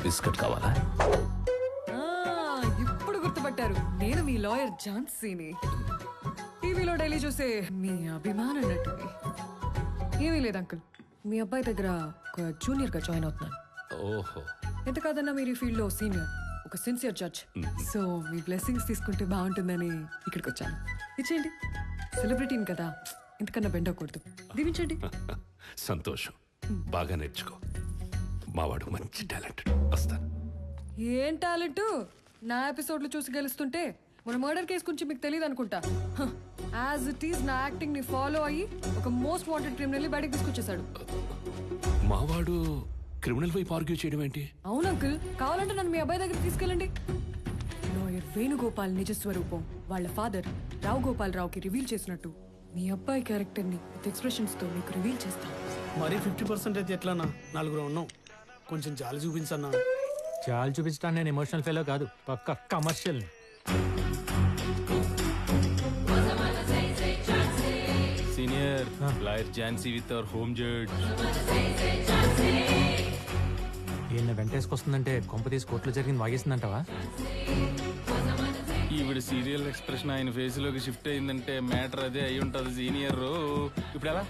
Biscuit కావాలా? ఇప్పుడు గుర్తుపట్టారు, నేను మీ లాయర్ ఝాన్సీని. టీవీలో డైలీ చూసే మీ అభిమాన నటుని. ఏమీ లేదు అంకుల్, మీ అబ్బాయి దగ్గర ఒక జూనియర్ గా జాయిన్ అవుతున్నాను. ఓహో, ఎంత కాదన్నా మీరు ఈ ఫీల్డ్ లో సీనియర్, ఒక సిన్సియర్ జడ్జ్. సో మీ బ్లెస్సింగ్స్ తీసుకుంటే బాగుంటుందని ఇక్కడికి వచ్చాను. ఇచ్చేయండి, సెలబ్రిటీని కదా, ఇంతకన్నా బెండకూడదు. దీవించండి. సంతోషం. బాగా నేర్చుకో. మావాడు మంచి టాలెంటెడ్. వస్తాను. ఏం టాలెంట్? నా ఎపిసోడ్లు చూసి గెలుస్తుంటే మన మర్డర్ కేసు గురించి మీకు తెలియదు అనుకుంటా. యాజ్ ఇట్ ఈస్ నా యాక్టింగ్ ని ఫాలో అయ్యి ఒక మోస్ట్ వాంటెడ్ క్రిమినల్ బయటకు తీసుకొచ్చేసాడు. మావాడు క్రిమినల్ వైపు ఆర్గ్యూ చేయడం ఏంటి? అవును అంకుల్, కావాలంటే నన్ను మీ అబ్బాయి దగ్గర తీసుకెళ్ళండి. లాయర్ వేణుగోపాల్ నిజ స్వరూపం వాళ్ళ ఫాదర్ రావు గోపాల్ రావుకి రివీల్ చేసినట్టు మీ అబ్బాయి క్యారెక్టర్ ని విత్ ఎక్స్ప్రెషన్స్ తో మీకు రివీల్ చేస్తాం. మరి 50% అయితే ఎట్లానా? నలుగురు ఉన్నాం, కొంచెం జాలి చూపించన్నా. చాలు చూపించడానికి నేను ఎమోషనల్ ఫెలో కాదు, పక్క commercial. Senior lawyer Jhansi with our home judge. ఈయన వెంటేసుకొస్తుందంటే కొంప తీసి కోర్టులో జరిగింది వాగేసిందంటావా? ఈవిడ సీరియల్ ఎక్స్ప్రెషన్ ఆయన ఫేస్ లోకి షిఫ్ట్ అయిందంటే మ్యాటర్ అదే అయి ఉంటది సీనియర్. ఇప్పుడు ఎలా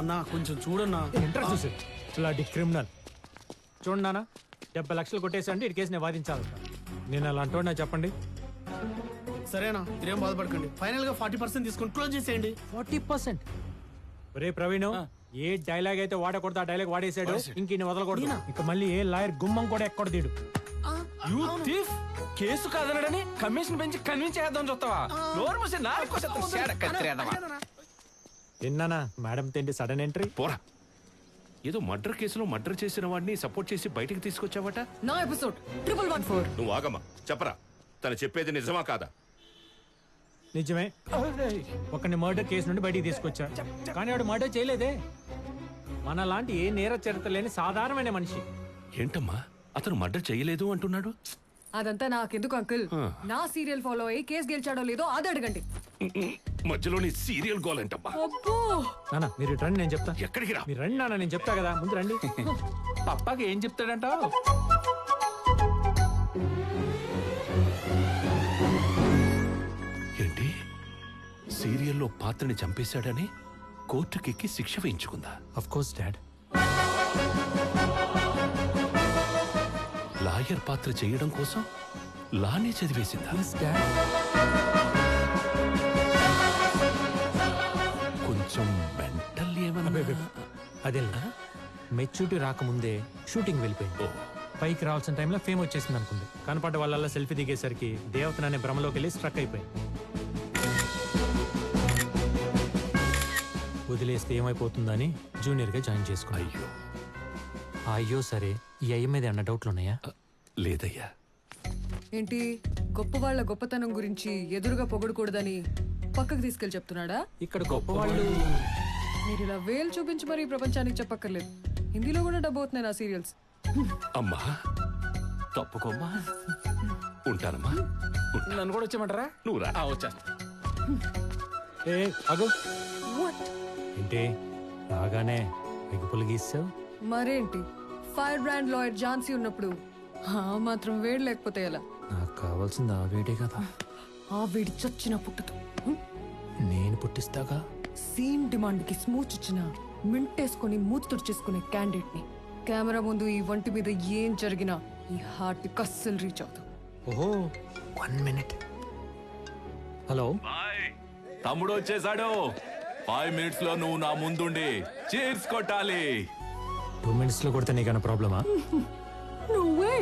అన్నా కొంచెం చూడన్నా. ఇంట్రెస్ట్ చూసి ఇలాంటి క్రిమినల్ చూడండి నాన్న, 70 లక్షలు కొట్టేసండి ఇటు కేసు నేను వాదించాలి. నేను అలా అంటున్నా చెప్పండి. సరేనా, మీరేం బాధపడకండి. ఫైనల్ గా 40% తీసుకొని క్లోజ్ చేసేయండి. 40%? ఒరే ప్రవీణ్, ఏ డైలాగ్ అయితే వాడకూడదు ఆ డైలాగ్ వాడేసాడు. ఇంక ఈయన వదలకూడదు. ఇక మళ్ళీ ఏ లాయర్ గుమ్మం కూడా ఎక్కడ తీడు. యూ థీఫ్, కేసు కాదనడని కమిషన్ పెంచి కన్విన్స్ చేద్దాం చూస్తావా? నోరు మూసి విన్నానా మేడం తిండి సడన్ ఎంట్రీ. పోరా, ఏదో మర్డర్ కేసులో మర్డర్ చేసిన వాడిని సపోర్ట్ చేసి బయటికి తీసుకొచ్చావట. నా ఎపిసోడ్ 114. నువ్వు ఆగమ్మా, చెప్పరా, తను చెప్పేది నిజమా కాదా? నిజమే, ఒకరిని మర్డర్ కేసు నుండి బయటికి తీసుకొచ్చా. కానీ వాడు మర్డర్ చేయలేదే. మన లాంటి ఏ నేర చరిత్ర లేని సాధారణమైన మనిషి. ఏంటమ్మా, అతను మర్డర్ చేయలేదు అంటున్నాడు? అదంతా నాకెందుకు అంకుల్, నా సీరియల్ ఫాలో అయ్యి కేసు గెలిచాడో లేదో అది అడగండి. మధ్యలోని సీరియల్ గోల్ ఏంటమ్మా? అబ్బో, నాన్న మీరు ఇటు రండి, నేను చెప్తా. ఎక్కడికి రా? మీరు రండి నాన్న, నేను చెప్తా కదా, ముందు రండి. పప్పాకి ఏం చెప్తాడంటావు? ఏంటి, సీరియల్లో పాత్రని చంపేశాడని కోర్టుకెక్కి శిక్ష వేయించుకుందా? Of course dad. లాయర్ పాత్ర చేయడం కోసం లానే చదివేసిందా? కొంచెం మెంటల్ ఏమన్నా? అదే మెచ్యూరిటీ రాకముందే షూటింగ్ వెళ్ళిపోయింది. పైకి రావాల్సిన టైంలో ఫేమ్ వచ్చేసింది అనుకుంది. కనపడ్డ వాళ్ళ సెల్ఫీ దిగేసరికి దేవతననే భ్రమలోకి వెళ్ళి స్ట్రక్ అయిపోయింది. వదిలేస్తే ఏమైపోతుందని జూనియర్ గా జాయిన్ చేసుకున్నా. అయ్యో అయ్యో సరే, ఈ అయ్య మీద అన్న డౌట్లు ఉన్నాయా? లేదయ్యా. ఏంటి గొప్ప వాళ్ళ గొప్పతనం గురించి ఎదురుగా పొగడకూడదని పక్కకు తీసుకెళ్లి చెప్తున్నాడా? ఇక్కడ గొప్ప వాళ్ళు మీరు ఇలా వేలు చూపించి మరి ప్రపంచానికి చెప్పక్కర్లేదు. హిందీలో కూడా డబ్బు అవుతున్నాయి నా సీరియల్స్. అమ్మా తప్పుకోమ్మా, ఉంటానమ్మా. నన్ను కూడా వచ్చేయమంటారా? నువ్వు రా. వచ్చేస్తా. ఏ అగు ఏంటి రాగానే ఎగుపులు గీసావు? మరేంటి, ఫైర్ బ్రాండ్ లాయర్ ఝాన్సీ ఉన్నప్పుడు ఆ మాత్రం వేడి లేకపోతే ఎలా? నాకు కావాల్సింది ఆ వేడే కదా. ఆ వేడి చచ్చిన పుట్టుతో నేను పుట్టిస్తాగా. సేమ్ డిమాండ్ కి స్మూచ్ ఇచ్చిన మింటేసుకొని మూతి తుడిచేసుకునే క్యాండిడేట్ ని కెమెరా ముందు ఈ వంటి మీద ఏం జరిగినా ఈ హార్ట్ కస్సలు రీచ్ అవుతావు. ఓహో 1 minute. హలో, తమ్ముడు వచ్చేసాడు. 5 minutes లో నువ్వు నా ముందుండి చీర్స్ కొట్టాలి. 2 minutes లో కొడితే నీకన్నా ప్రాబ్లమా? No way.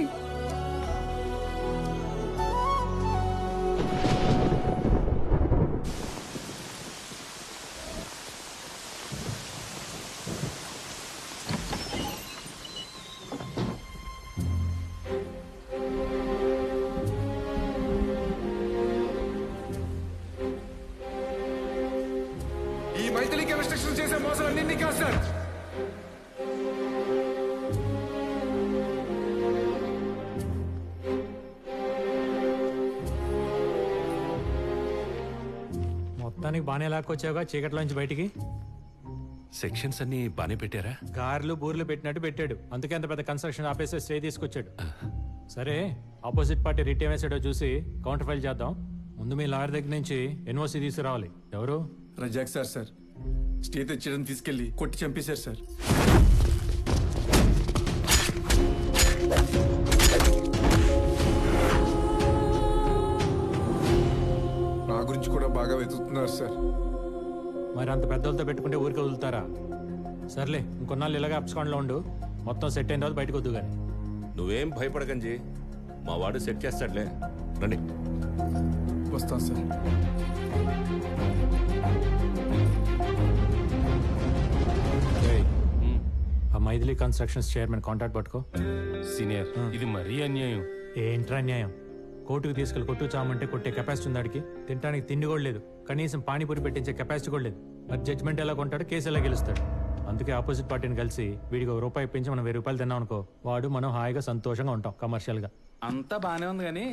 ఈ మైథిలికి రెస్ట్రిక్షన్ చేసే మోసం అన్ని కాదు సార్. మొత్తానికి బాగానే లాక్కొచ్చావుగా చీకట్లోంచి బయటికి. సెక్షన్స్ అన్ని బానే పెట్టారా? గార్లు బూర్లు పెట్టినట్టు పెట్టాడు. అందుకే అంత పెద్ద కన్స్ట్రక్షన్ ఆపేసి స్టే తీసుకొచ్చాడు. సరే, ఆపోజిట్ పార్టీ రిట్ ఏమేసాడో చూసి కౌంటర్ ఫైల్ చేద్దాం. ముందు మీ లాయర్ దగ్గర నుంచి ఎన్ఓసి తీసుకురావాలి. ఎవరు? రజాక్ సార్ స్టే తెచ్చడం తీసుకెళ్లి కొట్టి చంపేశారు సార్. నా గురించి కూడా బాగా వెతుకుతున్నారు సార్. మరి అంత పెద్దలతో పెట్టుకుంటే ఊరికి వదులుతారా? సర్లే, ఇంకొన్నాళ్ళు ఇలాగే అప్స్కాండ్లో ఉండు. మొత్తం సెట్ అయిన తర్వాత బయటకు వద్దు కానీ. నువ్వేం భయపడకంజీ, మా వాడు సెట్ చేస్తాడులే. రండి. వస్తాను సార్. ఆ మైథిలి కన్స్ట్రక్షన్స్ చైర్మన్ కాంటాక్ట్ పట్టుకో. సీనియర్, ఇది మరీ అన్యాయం. ఏంట్రా న్యాయం? కోర్టుకు తీసుకెళ్లి కొట్టు చామంటే కొట్టే కెపాసిటీ ఉంది ఆడికి. తినడానికి తిండి కూడా లేదు, కనీసం పానీపూరి పెట్టించే కెపాసిటీ కూడా లేదు. మరి జడ్జ్మెంట్ ఎలా కొంటాడు, కేసు ఎలా గెలుస్తాడు? అందుకే ఆపోజిట్ పార్టీని కలిసి వీడికి ₹1 పెంచి మనం ₹1000 తిన్నాం అనుకో, వాడు మనం హాయిగా సంతోషంగా ఉంటాం కమర్షియల్ గా. అంతా బానే ఉంది కానీ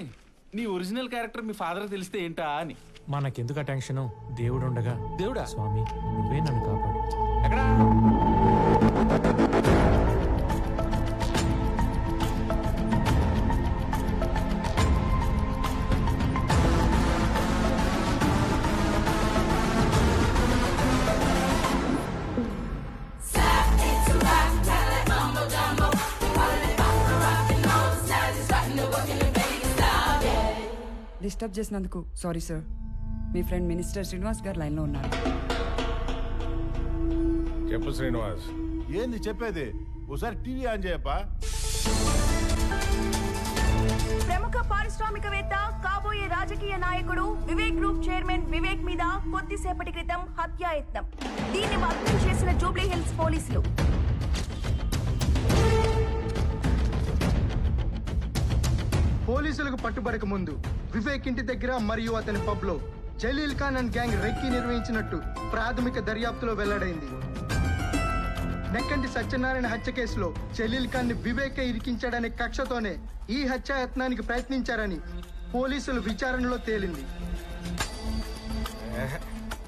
నీ ఒరిజినల్ క్యారెక్టర్ మీ ఫాదర్ తెలిస్తే ఏంటా అని. మనకెందుకు ఆ టెన్షన్? దేవుడు ఉండగా. దేవుడా? స్వామి, నువ్వే నన్ను కాపాడు. ఎక్కడా? డిస్టర్బ్ చేసినందుకు సారీ సార్. మీ ఫ్రెండ్ మినిస్టర్ శ్రీనివాస్ గారు లైన్లో ఉన్నారు. చెప్పు శ్రీనివాస్. ఏంది చెప్పేది? ఒకసారి టీవీ ఆన్ చేయప్పా. ప్రముఖ పారిశ్రామికవేత్త, కాబోయే రాజకీయ నాయకుడు వివేక్ గ్రూప్ చైర్మన్ వివేక్ మీద కొద్దిసేపటి క్రితం హత్యాయత్నం. దీన్ని భగ్నం చేసిన జూబ్లీ హిల్స్ పోలీసులు. పోలీసులకు పట్టుబడక ముందు వివేక్ ఇంటి దగ్గర మరియు అతని పబ్ లో Jaleel Khan and gang recce నిర్వహించినట్టు ప్రాథమిక దర్యాప్తులో వెల్లడైంది. నెక్కంటి సత్యనారాయణ హత్య కేసులో జలీల్ ఖాన్ ని వివేకే ఇరికించాడనే కక్షతోనే ఈ హత్యాయత్నానికి ప్రయత్నించారని పోలీసులు విచారణలో తేలింది.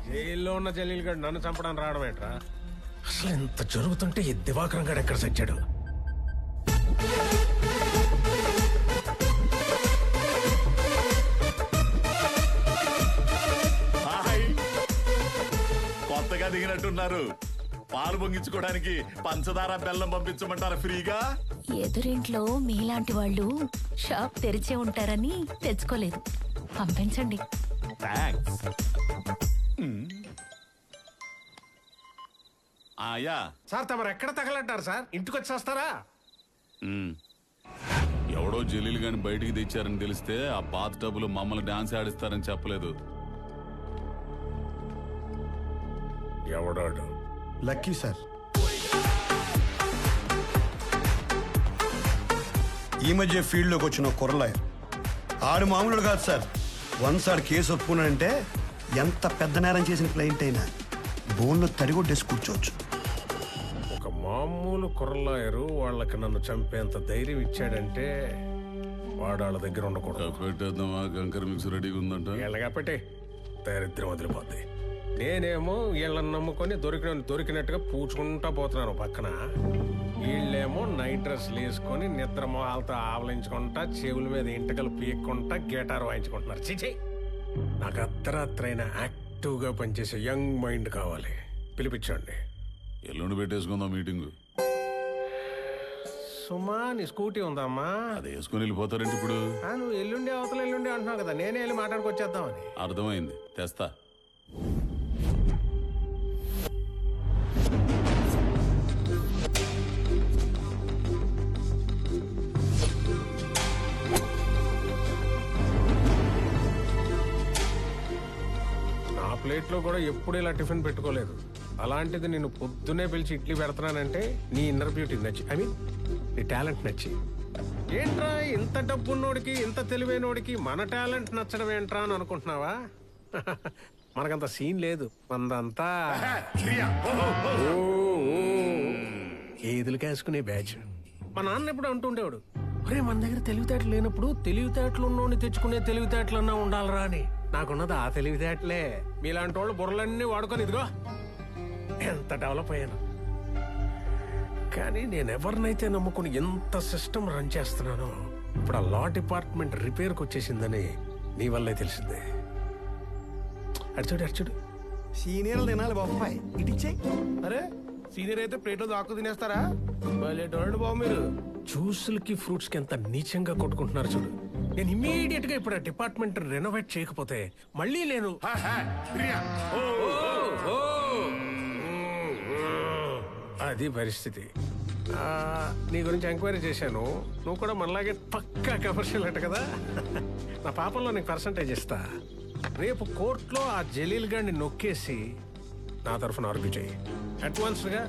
జైల్లో ఉన్న జలీల్ గడ్ నన్ను చంపడానికి రావడం ఏంట్రా? అసలు ఇంత జరుగుతుంటే ఈ దివాకరం గడ్ ఎక్కడ సచ్చాడు? కొత్తగా దిగినట్టున్నారు. పాలు పొంగించుకోవడానికి పంచదార బెల్లం పంపించమంటారా ఫ్రీగా? ఎదురింట్లో మీలాంటి వాళ్ళు షాప్ తెరిచే ఉంటారని తెచ్చుకోలేదు. పంపించండి. థాంక్స్. ఆయా సార్ తమరు ఎక్కడ తగలంటారు సార్? ఇంటికి వచ్చి వస్తారా? ఎవడో జలీల్ గాని బయటికి తెచ్చారని తెలిస్తే ఆ బాత్ టబ్బులు మమ్మల్ని డాన్స్ ఆడిస్తారని చెప్పలేదు. ఎవడాడు? Lucky sir. ఈ మధ్య ఫీల్డ్లోకి వచ్చిన కుర్రలాయర్ ఆడు మామూలు కాదు సార్. వన్స్ ఆడు కేసు ఒప్పుకున్నాడంటే ఎంత పెద్ద నేరం చేసిన క్లయింట్ అయినా బోన్లో తడిగొట్టేసి కూర్చోవచ్చు. ఒక మామూలు కుర్రలాయరు వాళ్ళకి నన్ను చంపేంత ధైర్యం ఇచ్చాడంటే వాడు వాళ్ళ దగ్గర ఉండకూడదు. పెట్టేద్దామా? కంకర మిక్స్ రెడీగా ఉందంట. వీళ్ళగా పెట్టి దరిద్రం వదిలిపోద్ది. నేనేమో వీళ్ళని నమ్ముకొని దొరికినట్టుగా పూచుకుంటా పోతున్నాను పక్కన. వీళ్ళేమో నైట్ డ్రెస్లు వేసుకొని నిద్ర మొహాలతో ఆవలించుకుంటా, చెవుల మీద ఇంటకలు పీక్కుంటా, గిటార్ వాయించుకుంటున్నారు. చిచి, నాకు అర్ధరాత్రైన యాక్టివ్గా పనిచేసే యంగ్ మైండ్ కావాలి. పిలిపించండి. ఎల్లుండి పెట్టేసుకుందాం మీటింగ్. సుమా, నీ స్కూటీ ఉందమ్మా? అది వేసుకుని వెళ్ళిపోతారంటే ఇప్పుడు. నువ్వు ఎల్లుండి అవతల ఎల్లుండి అంటున్నావు కదా, నేనే వెళ్ళి మాట్లాడుకొచ్చేద్దామని. అర్థమైంది, తెస్తా. నా ప్లేట్లో కూడా ఎప్పుడు ఇలా టిఫిన్ పెట్టుకోలేదు. అలాంటిది నేను పొద్దునే పిలిచి ఇడ్లీ పెడుతున్నానంటే నీ ఇన్నర్ బ్యూటీ నచ్చి, ఐ మీన్ నీ టాలెంట్ నచ్చి. ఏంట్రా ఇంత డబ్బున్నోడికి, ఇంత తెలివైనోడికి మన టాలెంట్ నచ్చడం ఏంట్రా అని అనుకుంటున్నావా? మనకంత సీన్ లేదు. మనదంతా ఏదులు కాసుకునే బ్యాచ్. మా నాన్న ఎప్పుడు అంటుండేవాడు, ఒరే మన దగ్గర తెలివితేటలు లేనప్పుడు తెలివితేటలు ఉన్నోడిని తెచ్చుకునే తెలివితేటలన్నా ఉండాలరా అని. నాకున్నది ఆ తెలివితేటలే. మీలాంటి వాళ్ళు బుర్రలన్నీ వాడుకొని ఇదిగో ఎంత డెవలప్ అయ్యాను. కానీ నేను ఎవరినైతే నమ్ముకుని ఎంత సిస్టమ్ రన్ చేస్తున్నానో ఇప్పుడు ఆ లా డిపార్ట్మెంట్ రిపేర్కి వచ్చేసిందని నీ వల్లే తెలిసిందే. అడిచాడు సీనియర్లు తినాలి బాబాయ్, ఇటిచ్చాయి. అరే సీనియర్ అయితే ప్లేట్లో దాక్కు తినేస్తారా? భలేటోళ్ళు బాబు మీరు. జ్యూసులకి ఫ్రూట్స్ కి ఎంత నీచంగా కొట్టుకుంటున్నారు చూడు. నేను ఇమీడియట్ గా ఇప్పుడు ఆ డిపార్ట్మెంట్ రెనోవేట్ చేయకపోతే మళ్ళీ నేను అది పరిస్థితి. నీ గురించి ఎంక్వైరీ చేశాను. నువ్వు కూడా మనలాగే పక్కా కమర్షియల్ అట కదా. నా పాపంలో నీకు పర్సంటేజ్ ఇస్తా. రేపు కోర్టులో ఆ జలీల్ గారిని నొక్కేసి నా తరఫున ఆర్గ్యూ చేయి. అడ్వాన్స్ గా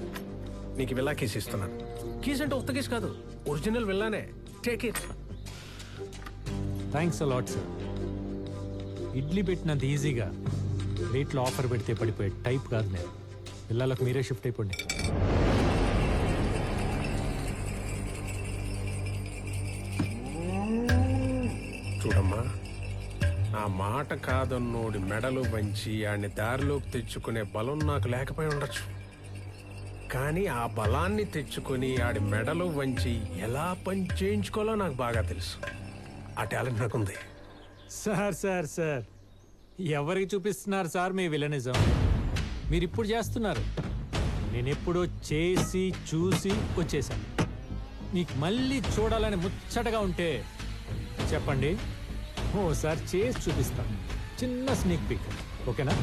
నీకు విల్లా కేసు ఇస్తున్నాను. కేసు అంటే ఉత్త కేసు కాదు, ఒరిజినల్ విల్లానే. Take it. Thanks a lot sir. Idli పెట్టినంత ఈజీగా రేట్లో ఆఫర్ పెడితే పడిపోయే టైప్ కాదు నేను. పిల్లలకు మీరే షిఫ్ట్ అయిపోండి. చూడమ్మా, నా మాట కాదన్నోడి మెడలు వంచి ఆడిని దారిలోకి తెచ్చుకునే బలం నాకు లేకపోయి ఉండొచ్చు. కానీ ఆ బలాన్ని తెచ్చుకొని ఆడి మెడలు వంచి ఎలా పని చేయించుకోవాలో నాకు బాగా తెలుసు. ఆ టాలెంట్ నాకుంది. సార్ సార్ సార్ ఎవరికి చూపిస్తున్నారు సార్ మీ విలనిజం? మీరు ఇప్పుడు చేస్తున్నారు. నేను ఎప్పుడో చేసి చూసి వచ్చేసాను. మీకు మళ్ళీ చూడాలని ముచ్చటగా ఉంటే చెప్పండి, ఓసారి చేసి చూపిస్తాను. చిన్న స్నీక్ పిక్, ఓకేనా?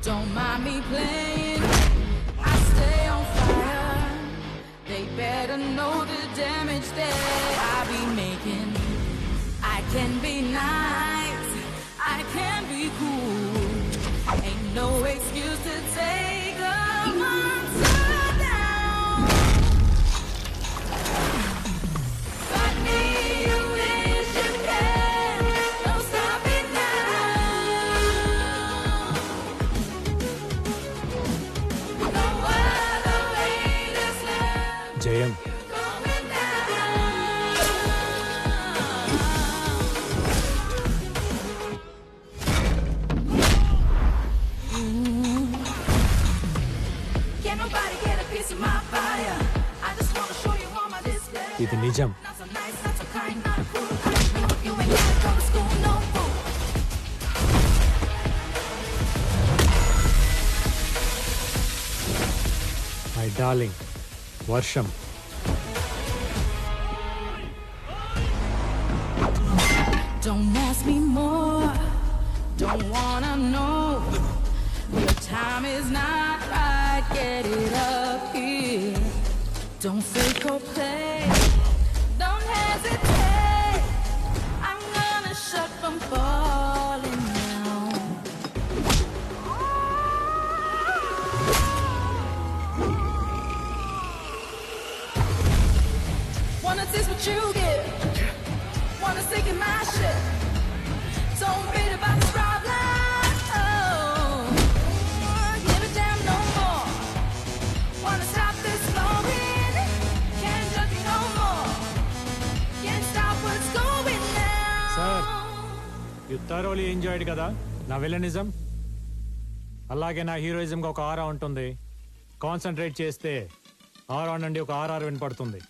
Don't mind me playing, I stay on fire. They better know the damage that I be making. I can be nice, I can be cool. Ain't no excuse to take a monster down. Fight me, you wish you can. Don't stop it now. No other way to slap. జయం. Going down. Can't nobody get a piece of my fire. I just wanna show you all my display. ఇది నిజం. Not so nice, not so kind, not cool. No, you ain't gotta go to school, no fool. My darling వర్షం. Don't ask me more. Don't wanna know. Your time is not right. Get it up here. Don't fake or play. Don't hesitate. I'm gonna shut from falling down. Wanna taste what you get? Wanna sink in my shit? Don't beat about this problem. Oh, give a damn no more. Wanna stop this flowing? Can't judge me no more. Can't stop what's going sir, down. You thoroughly enjoyed కదా నా villainism? అలాగే నా హీరోయిజంకి ఒక ఆరా ఉంటుంది. Concentrate చేస్తే ఆరా నుండి ఒక RR వినపడుతుంది.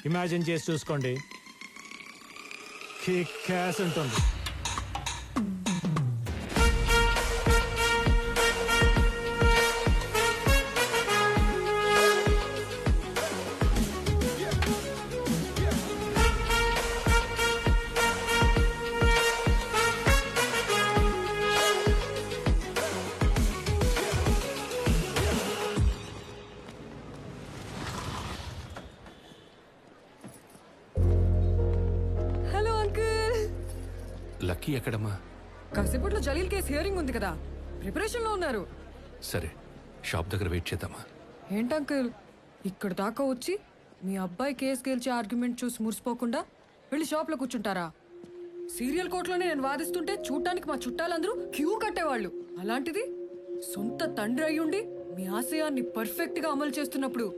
ఇమాజిన్ చేసి చూసుకోండి, కిక్ యాస్ ఉంటుంది. Hello uncle. లక్కీ ఎక్కడమ్మా? కాసేపట్లో జలీల్ కేసు హియరింగ్ ఉంది కదా, ప్రిపరేషన్ లో ఉన్నారు. సరే, షాప్ దగ్గర వెయిట్ చేద్దామా? ఏంటి అంకుల్ ఇక్కడ దాకా వచ్చి మీ అబ్బాయి కేసు గెలిచే ఆర్గ్యుమెంట్ చూసి మురిసిపోకుండా వెళ్ళి షాప్ లో కూర్చుంటారా? సీరియల్ కోర్టులోనే నేను వాదిస్తుంటే చూడటానికి మా చుట్టాలందరూ క్యూ కట్టేవాళ్ళు. అలాంటిది సొంత తండ్రి అయ్యుండి మీ ఆశయాన్ని పర్ఫెక్ట్ గా అమలు చేస్తున్నప్పుడు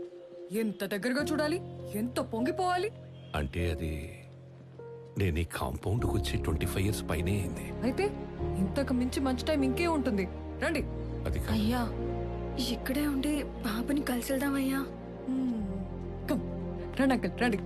ఎంత దగ్గరగా చూడాలి, ఎంత పొంగిపోవాలి? అంటే అది నేను ఈ కాంపౌండ్కి వచ్చి 25 years పైనే అయింది. అయితే ఇంతకు మించి మంచి టైం ఇంకే ఉంటుంది. రండి. అది కాదు. అయ్యా ఇక్కడే ఉండి బాబుని కలిసి వెళ్దామయ్యా. కమ్ రండి అంకుల్ రండి.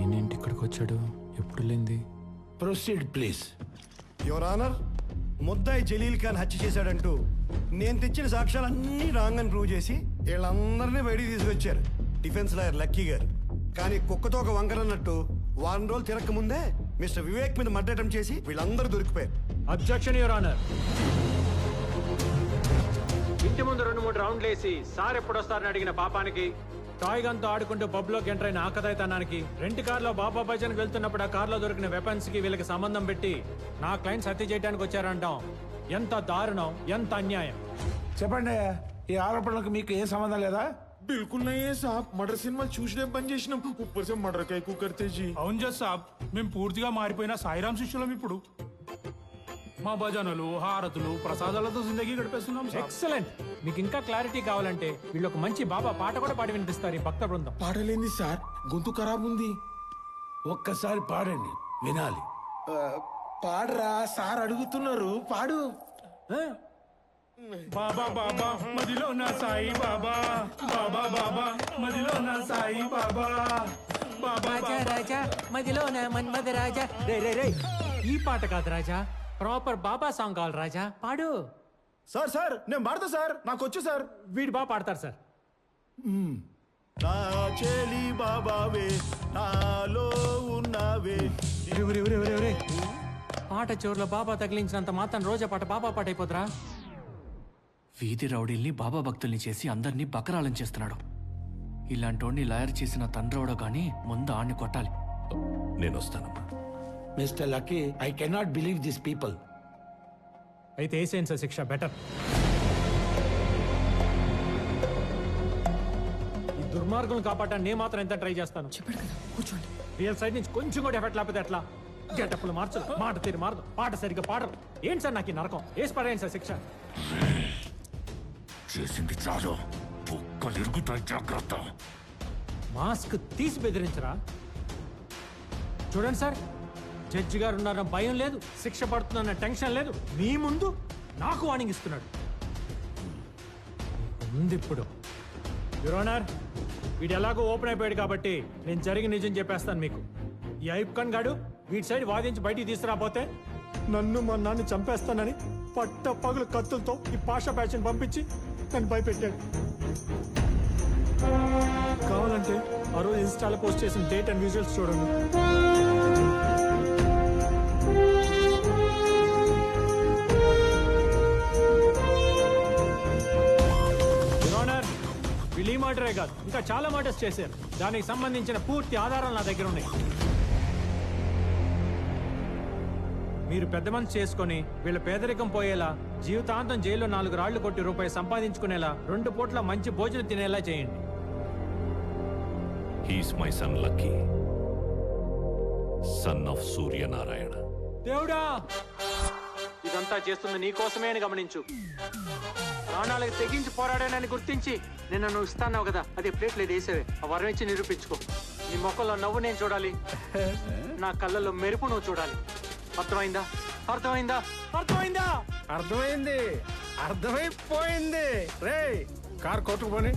ఏంటి ఇక్కడికి వచ్చాడు? ఎప్పుడు లేంది? Proceed please. యువర్ ఆనర్, ముద్దాయి జలీల్ ఖాన్ హత్య చేశాడంటూ నేను తెచ్చిన సాక్ష్యాలన్నీ రాంగ్ అని ప్రూవ్ చేసి వీళ్ళందరినీ బయటికి తీసుకొచ్చారు డిఫెన్స్ లాయర్ లక్కీ గారు. కానీ కుక్కతో ఒక వంకరన్నట్టు వారం రోజులు తిరక్క ముందే మిస్టర్ వివేక్ మీద మర్డర్ అటెంప్ట్ చేసి వీళ్ళందరూ దొరికిపోయారు. Objection your honour. ఇంటి ముందు 2-3 రౌండ్లు వేసి సార్ ఎప్పుడు వస్తారని అడిగిన పాపానికి, టాయ్ గన్తో ఆడుకుంటూ పబ్లోకి ఎంటర్ అయిన ఆకదాయితనానికి, రెంట్ కార్లో బాబా భజన్కి వెళ్తున్నప్పుడు ఆ కార్లో దొరికిన వెపన్స్ కి వీళ్ళకి సంబంధం పెట్టి నా క్లయింట్స్ హత్య చేయడానికి వచ్చారంటాం. ఎంత దారుణం, ఎంత అన్యాయం. చెప్పండి, ఈ ఆరోపణలకు మీకు ఏం సంబంధం లేదా? బిల్కుల్ నయ్యే సాబ్. మర్డర్ సినిమాలు చూసినే పని చేసినాం. ఉప్పర్ సే మర్డర్ కై కుకర్తే జీ. అవును జస్ సాబ్, మేము పూర్తిగా మారిపోయిన సాయిరాం శిష్యులం. ఇప్పుడు మా భజనలు, హారతులు, ప్రసాదాలతో జిందగీ గడిపేస్తున్నాం. ఎక్సలెంట్. మీకు ఇంకా క్లారిటీ కావాలంటే వీళ్ళు ఒక మంచి బాబా పాట కూడా పాడి వినిపిస్తారు ఈ భక్త బృందం. పాడలేంది సార్, గొంతు ఖరాబ్ ఉంది. ఒక్కసారి పాడండి, వినాలి. పాడరా సార్ అడుగుతున్నారు, పాడు. బాబా బాబా మదిలో నా సాయి బాబా, బాబా బాబా మదిలో నా సాయి బాబా, బాబా రాజా మదిలో నా మన్మద రాజా. రే రే రే, ఈ పాట కాదు రాజా, ప్రాపర్ బాబా సాంగ్ కావాలి రాజా, పాడు. సార్ నేను పాడతా సార్, నాకు వచ్చు సార్. వీడు బాగా పాడతారు సార్. నా చెలి బాబావే, నాలో ఉన్నావే. పాట చివరిలో బాబా తగిలించినంత మాత్రం రోజా పాట బాబా పాట అయిపోతురా? వీధి రౌడీల్ని బాబా భక్తుల్ని చేసి అందరినీ బకరాలం చేస్తున్నాడు. ఇలాంటోడిని లాయర్ చేసిన తండ్రోడో గాని ముందు ఆడిని కొట్టాలి. నేను వస్తానమ్మా. Mister lucky, I cannot believe this people. అయితే వేసేయండి సార్ శిక్ష, బెటర్. ఈ దుర్మార్గులను కాపాడటాన్ని నేను మాత్రం ఎంత ట్రై చేస్తాను. కూర్చోండి. రియల్ సైడ్ నుంచి కొంచెం కూడా ఎఫెక్ట్ లేకపోతే ఎట్లా? గెటప్పులు మార్చరు, మాట తీరు మారదు, పాట సరిగ్గా పాడరు. ఏంటి సార్ నాకు ఈ నరకం? వేసి పడేయండి సార్ శిక్ష. చేసింది చాలు, బుక్కలు ఇరుగుతాయి, జాగ్రత్త. మాస్క్ తీసి బెదిరించరా? చూడండి సార్, జడ్జి గారు ఉన్నారన్న భయం లేదు, శిక్ష పడుతుందన్న టెన్షన్ లేదు. మీ ముందు నాకు వార్నింగ్ ఇస్తున్నాడు. ఉంది ఇప్పుడు. యువర్ ఆనర్, వీడు ఎలాగో ఓపెన్ అయిపోయాడు కాబట్టి నేను జరిగి నిజం చెప్పేస్తాను మీకు. ఈ ఐబ్ ఖాన్ గాడు వీడి సైడ్ వాదించి బయటికి తీసుకురాపోతే నన్ను మా నాన్ని చంపేస్తానని పట్ట పగులు కత్తులతో ఈ పాషా బ్యాచ్ని పంపించి నన్ను భయపెట్టాడు. కావాలంటే ఆ రోజు ఇన్స్టాలో పోస్ట్ చేసిన డేట్ అండ్ విజువల్స్ చూడండి. వీళ్ళు ఈ మర్డరే కాదు, ఇంకా చాలా మర్డర్స్ చేశారు. దానికి సంబంధించిన పూర్తి ఆధారాలు నా దగ్గర ఉన్నాయి. మీరు పెద్ద మనసు చేసుకొని వీళ్ళ పేదరికం పోయేలా, జీవితాంతం జైల్లో 4 రాళ్లు కొట్టి రూపాయి సంపాదించుకునేలా, 2 పూట్ల మంచి భోజనం తినేలా చేయండి. He's my son lucky, son of Suryanarayana. దేవుడా, ఇదంతా చేస్తుంది నీకోసమే అని గమనించు. ప్రాణాలకు తెగించి పోరాడానని గుర్తించి నిన్న నువ్వు ఇస్తాన్నావు కదా, అదే ప్లేట్లు వేసేవే. ఆ వరం ఇచ్చి నిరూపించుకో. నీ మొక్కల్లో నవ్వు నేను చూడాలి, నా కళ్ళల్లో మెరుపు నువ్వు చూడాలి. అర్థమైందా? అర్థమైందా? అర్థమైందా? అర్థమైంది, అర్థమైపోయింది. రే కార్ కొట్టుకుపోని.